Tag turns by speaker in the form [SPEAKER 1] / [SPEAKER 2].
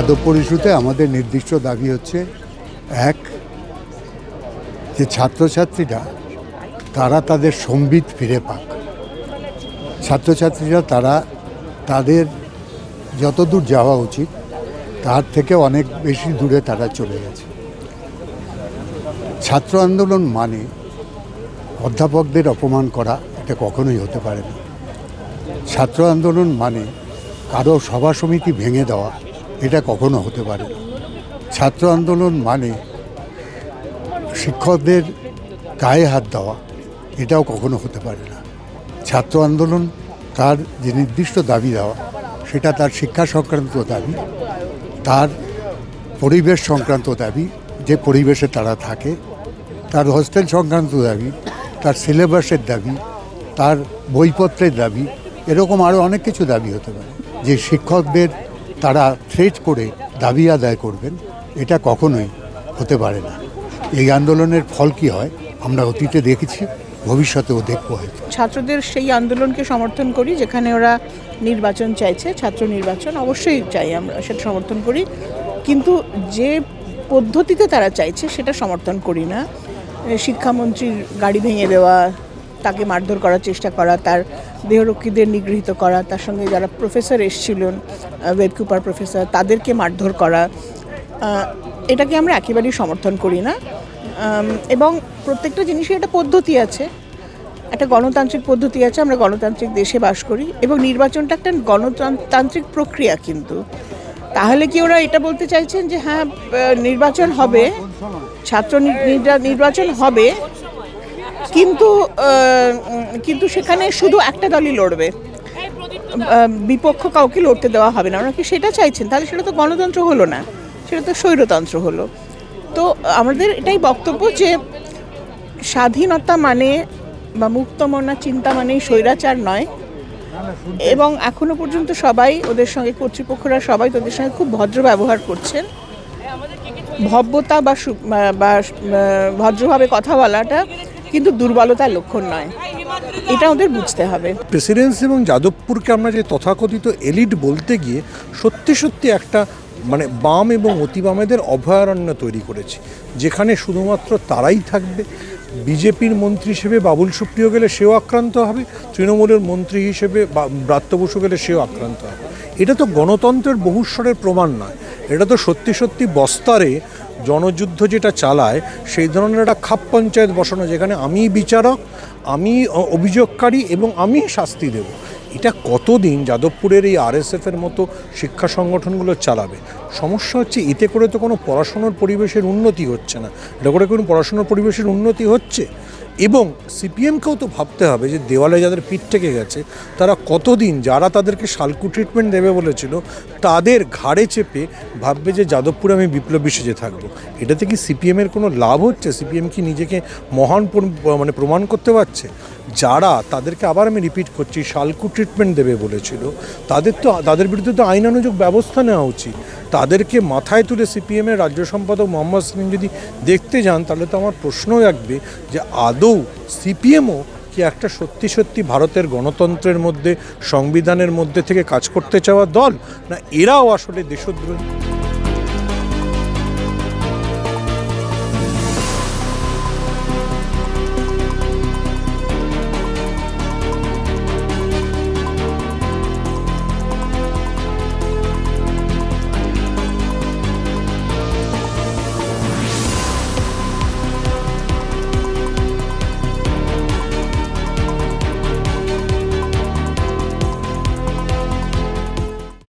[SPEAKER 1] যাদবপুর ইস্যুতে আমাদের নির্দিষ্ট দাবি হচ্ছে এক, যে ছাত্রছাত্রীরা তারা তাদের সম্বিত ফিরে পাক। ছাত্রছাত্রীরা তাদের যতদূর যাওয়া উচিত তার থেকে অনেক বেশি দূরে তারা চলে গেছে। ছাত্র আন্দোলন মানে অধ্যাপকদের অপমান করা, এটা কখনোই হতে পারে না। ছাত্র আন্দোলন মানে কারো সভা সমিতি ভেঙে দেওয়া, এটা কখনো হতে পারে না। ছাত্র আন্দোলন মানে শিক্ষকদের গায়ে হাত দেওয়া, এটাও কখনো হতে পারে না। ছাত্র আন্দোলন তার যে নির্দিষ্ট দাবি দেওয়া, সেটা তার শিক্ষা সংক্রান্ত দাবি, তার পরিবেশ সংক্রান্ত দাবি, যে পরিবেশে তারা থাকে, তার হোস্টেল সংক্রান্ত দাবি, তার সিলেবাসের দাবি, তার বইপত্রের দাবি, এরকম আরও অনেক কিছু দাবি হতে পারে। যে শিক্ষকদের তারা থ্রেট করে দাবি আদায় করবেন, এটা কখনোই হতে পারে না। এই আন্দোলনের ফল কী হয় আমরা অতীতে দেখেছি, ভবিষ্যতেও দেখবো হয়তো।
[SPEAKER 2] ছাত্রদের সেই আন্দোলনকে সমর্থন করি যেখানে ওরা নির্বাচন চাইছে, ছাত্র নির্বাচন অবশ্যই চাই, আমরা সেটা সমর্থন করি, কিন্তু যে পদ্ধতিতে তারা চাইছে সেটা সমর্থন করি না। শিক্ষামন্ত্রীর গাড়ি ভেঙে দেওয়া, তাকে মারধর করার চেষ্টা করা, তার দেহরক্ষীদের নিগৃহীত করা, তার সঙ্গে যারা প্রফেসর এসেছিলেন, ওয়েব কুপার প্রফেসর, তাদেরকে মারধর করা, এটাকে আমরা একেবারেই সমর্থন করি না। এবং প্রত্যেকটা জিনিসের একটা পদ্ধতি আছে, একটা গণতান্ত্রিক পদ্ধতি আছে, আমরা গণতান্ত্রিক দেশে বাস করি এবং নির্বাচনটা একটা গণতান্ত্রিক প্রক্রিয়া। কিন্তু তাহলে কি ওরা এটা বলতে চাইছেন যে হ্যাঁ নির্বাচন হবে, ছাত্র নির্বাচন হবে, কিন্তু সেখানে শুধু একটা দলই লড়বে, বিপক্ষ কাউকে লড়তে দেওয়া হবে না? ওরা কি সেটা চাইছেন? তাহলে সেটা তো গণতন্ত্র হলো না, সেটা তো স্বৈরতন্ত্র হলো। তো আমাদের এটাই বক্তব্য যে স্বাধীনতা মানে বা মুক্তমনা চিন্তা মানেই স্বৈরাচার নয়। এবং এখনো পর্যন্ত সবাই ওদের সঙ্গে, কর্তৃপক্ষরা সবাই তাদের সঙ্গে খুব ভদ্র ব্যবহার করছেন। ভব্যতা বা ভদ্রভাবে কথা বলাটা কিন্তু দুর্বলতার লক্ষণ নয়, এটা ওদের বুঝতে হবে।
[SPEAKER 3] প্রেসিডেন্সি এবং যাদবপুরকে আমরা যে তথাকথিত এলিট বলতে গিয়ে সত্যি একটা বাম এবং অতিবামেদের অভয়ারণ্য তৈরি করেছি, যেখানে শুধুমাত্র তারাই থাকবে। বিজেপির মন্ত্রী হিসেবে বাবুল সুপ্রিয় গেলে সেও আক্রান্ত হবে, তৃণমূলের মন্ত্রী হিসেবে ব্রাত্য বসু গেলে সেও আক্রান্ত হবে। এটা তো গণতন্ত্রের বহুস্বরের প্রমাণ নয়, এটা তো সত্যি বস্তারে জনযুদ্ধ যেটা চালায় সেই ধরনের একটা খাপ পঞ্চায়েত বসানো, যেখানে আমি বিচারক, আমি অভিযোগকারী এবং আমি শাস্তি দেব। এটা কতদিন যাদবপুরের এই আরএসএফের মতো শিক্ষা সংগঠনগুলো চালাবে? সমস্যা হচ্ছে এতে করে তো কোনো পড়াশোনার পরিবেশের উন্নতি হচ্ছে না, এটা করে কোনো পড়াশোনার পরিবেশের উন্নতি হচ্ছে। এবং সিপিএমকেও তো ভাবতে হবে যে দেওয়ালে যাদের পিঠ থেকে গেছে তারা কতদিন, যারা তাদেরকে শালকু ট্রিটমেন্ট দেবে বলেছিল, তাদের ঘাড়ে চেপে ভাববে যে যাদবপুরে আমি বিপ্লবী সেজে থাকবো। এটাতে কি সিপিএমের কোনো লাভ হচ্ছে? সিপিএম কি নিজেকে মহান প্রমাণ করতে পারছে? যারা তাদেরকে, আবার আমি রিপিট করছি, শালকু ট্রিটমেন্ট দেবে বলেছিল, তাদের বিরুদ্ধে তো আইনানুগ ব্যবস্থা নেওয়া উচিত। তাদেরকে মাথায় তুলে সিপিএমের রাজ্য সম্পাদক মোহাম্মদ সেলিম যদি দেখতে যান, তাহলে তো আমার প্রশ্ন রাখবে যে আদৌ সিপিএমও কি একটা সত্যি ভারতের গণতন্ত্রের মধ্যে, সংবিধানের মধ্যে থেকে কাজ করতে চাওয়া দল, না এরাও আসলে দেশদ্রোহী?